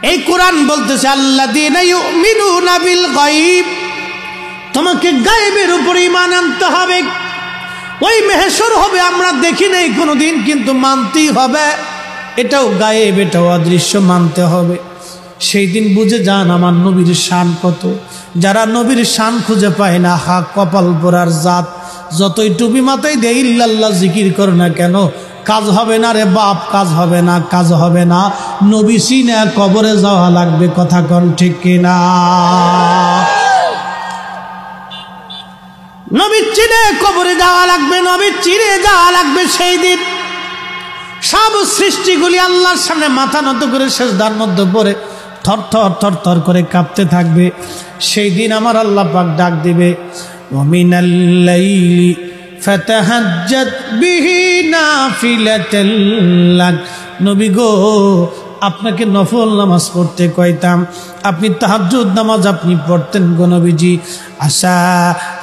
এই কোরআন বলতেছে আল্লাযীনা ইউমিনুনা বিল গায়ব, তোমাকে গায়েবের উপর ঈমান আনতে হবে। ওই মেহেশর হবে আমরা দেখি নাই কোনোদিন, কিন্তু মানতেই হবে। এটাও গায়েব, এটাও অদৃশ্য, মানতে হবে। সেই দিন বুঝে যান আমার নবীর শান কত। যারা নবীর শান খুঁজে পায় না, হা কপাল পোড়ার জাত। যতই টুপি মাথায় দিয়ে ইল্লাল্লাহ জিকির করো না কেন, কাজ হবে না রে বাপ, কাজ হবে না, কাজ হবে না। নবী চিনে কবরে যাওয়া লাগবে, কথা কোন ঠিক কিনা? নবী চিনে কবরে যাওয়া লাগবে, নবী চিনে যাওয়া লাগবে। সেই দিন সব সৃষ্টিগুলি আল্লাহর সামনে মাথা নত করে সিজদার মধ্যে পড়ে থর থর থর থর করে কাঁপতে থাকবে। সেই দিন আমার আল্লাহ পাক ডাক দিবে, ওমিনাল লাইলি ফাতাহাজ্জাত বিহি নাফিলাতাল লাক। নবী গো, আপনাকে নফল নামাজ পড়তে কইতাম, আপনি তাহাজ্জুদ নামাজ আপনি পড়তেন গো নবীজি। আসা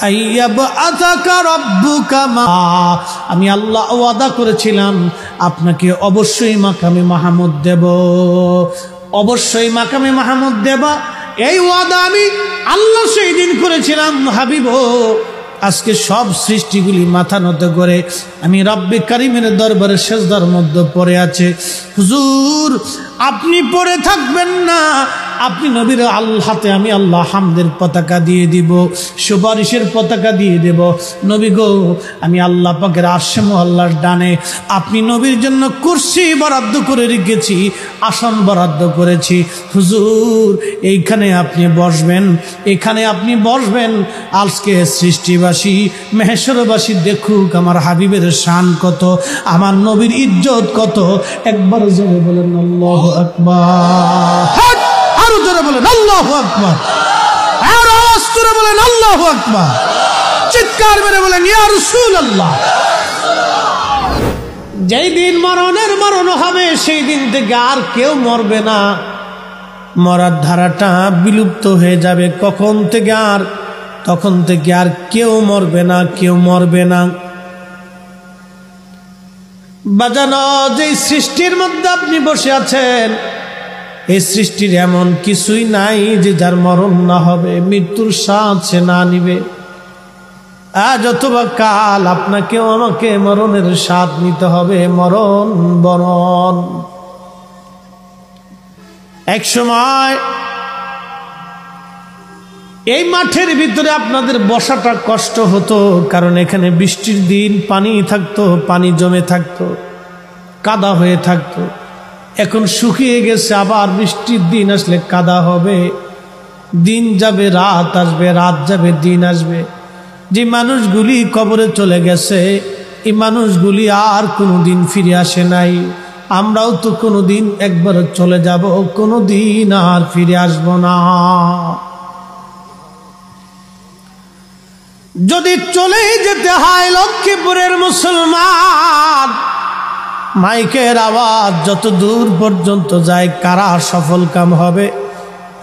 আইয়াবআযাকা রাব্বুকা মা, আমি আল্লাহ ওয়াদা করেছিলাম আপনাকে অবশ্যই মাকামে মাহমুদ দেব, অবশ্যই মাকামে মাহমুদ দেব। এই ওয়াদা আমি আল্লাহ সেই দিন করেছিলাম। হাবিব, আজকে সব সৃষ্টিগুলি মাথা নত করে আমি রব্বে কারিমের দরবারে সিজদার মধ্যে পড়ে আছে। হুজুর, আপনি পড়ে থাকবেন না, আপনি নবীর হাতে আমি আল্লাহ হামদের পতাকা দিয়ে দিব, সুপারিশের পতাকা দিয়ে দেব। নবী গো, আমি আল্লাহ পাকের আরশে মুআল্লার ডানে আপনি নবীর জন্য কুরসি বরাদ্দ করে রেখেছি, আসন বরাদ্দ করেছি। হুজুর, এইখানে আপনি বসবেন, এখানে আপনি বসবেন। আজকে সৃষ্টিবাসী মেহেশরবাসী দেখুক আমার হাবিবের শান কত, আমার নবীর ইজ্জত কত। একবার জোরে বলেন আল্লাহু আকবার, আরো জোরে বলেন আল্লাহু আকবার, আরো আওয়াজ করে বলেন আল্লাহু আকবার, চিৎকার মেরে বলেন ইয়া রাসূলুল্লাহ। যেই দিন মরণের মরণ হবে, সেই দিন থেকে আর কেউ মরবে না, মরার ধারাটা বিলুপ্ত হয়ে যাবে। কখন থেকে আর, তখন থেকে আর কেউ মরবে না, কেউ মরবে না। বাজানো, যে সৃষ্টির মধ্যে আপনি বসে আছেন, এই সৃষ্টির এমন কিছুই নাই যে যার মরণ না হবে, মৃত্যুর স্বাদ সে না নিবে। আজ অথবা কাল আপনাকেও আমাকে মরণের স্বাদ নিতে হবে। মরণ বরণ। এক সময় এই মাঠের ভিতরে আপনাদের বসাটা কষ্ট হতো, কারণ এখানে বৃষ্টির দিন পানি থাকতো, পানি জমে থাকতো, কাদা হয়ে থাকতো। এখন শুকিয়ে গেছে, আবার বৃষ্টির দিন আসলে কাদা হবে। দিন যাবে রাত আসবে, রাত যাবে দিন আসবে। যে মানুষগুলি কবরে চলে গেছে, এই মানুষগুলি আর কোনোদিন ফিরে আসে নাই। আমরাও তো কোনোদিন একবার চলে যাব, কোনোদিন আর ফিরে আসবো না। যদি চলে যেতে হয় লক্ষ্মীপুরের মুসলমান, মাইকের আওয়াজ যত দূর পর্যন্ত যায়, কারা সফল কাম হবে?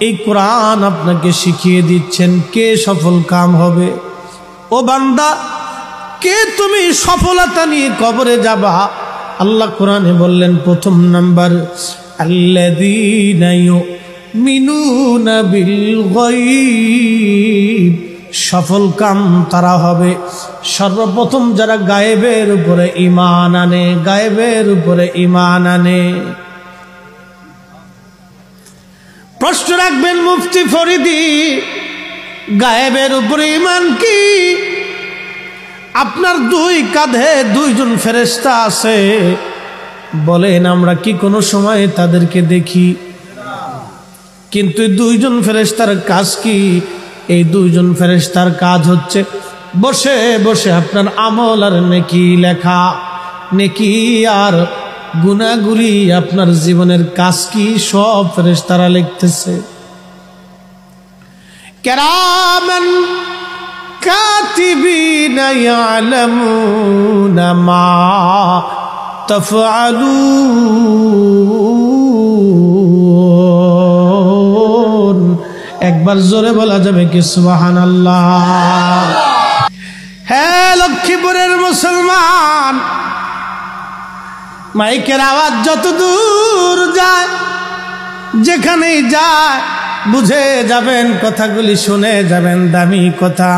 এই কোরআন আপনাকে শিখিয়ে দিচ্ছেন কে সফল কাম হবে। ও বান্দা, কে তুমি সফলতা নিয়ে কবরে যাবা? আল্লাহ কোরআনে বললেন, প্রথম নাম্বার আল্লাযীনা ইউমিনুনা বিল গায়ব। সফল কাম তারা হবে সর্বপ্রথম যারা গায়েবের উপরে ঈমান আনে, গায়েবের উপরে ঈমান আনে। প্রশ্ন রাখবেন মুফতি ফরিদি, গায়েবের উপরে ঈমান কি? আপনার দুই কাঁধে দুইজন ফেরেশতা আছে, বলেন আমরা কি কোনো সময় তাদেরকে দেখি? কিন্তু দুইজন ফেরেশতার কাজ কি? এই দুইজন ফেরেশতার কাজ হচ্ছে বসে বসে আপনার আমল আর নেকি লেখা। নেকি আর গুনাহগুলি, আপনার জীবনের কাজ কি, সব ফেরেশতারা লিখতেছে। কিরামান কাতিবিনা ইয়ালামুনা মা তাফআলুন। একবার জোরে বলা যাবে কি সুবহানাল্লাহ? হ্যাঁ লক্ষ্মীপুরের মুসলমান, মাইকের আওয়াজ যত দূর যায় যেখানেই যায় বুঝে যাবেন, কথাগুলি শুনে যাবেন, দামি কথা।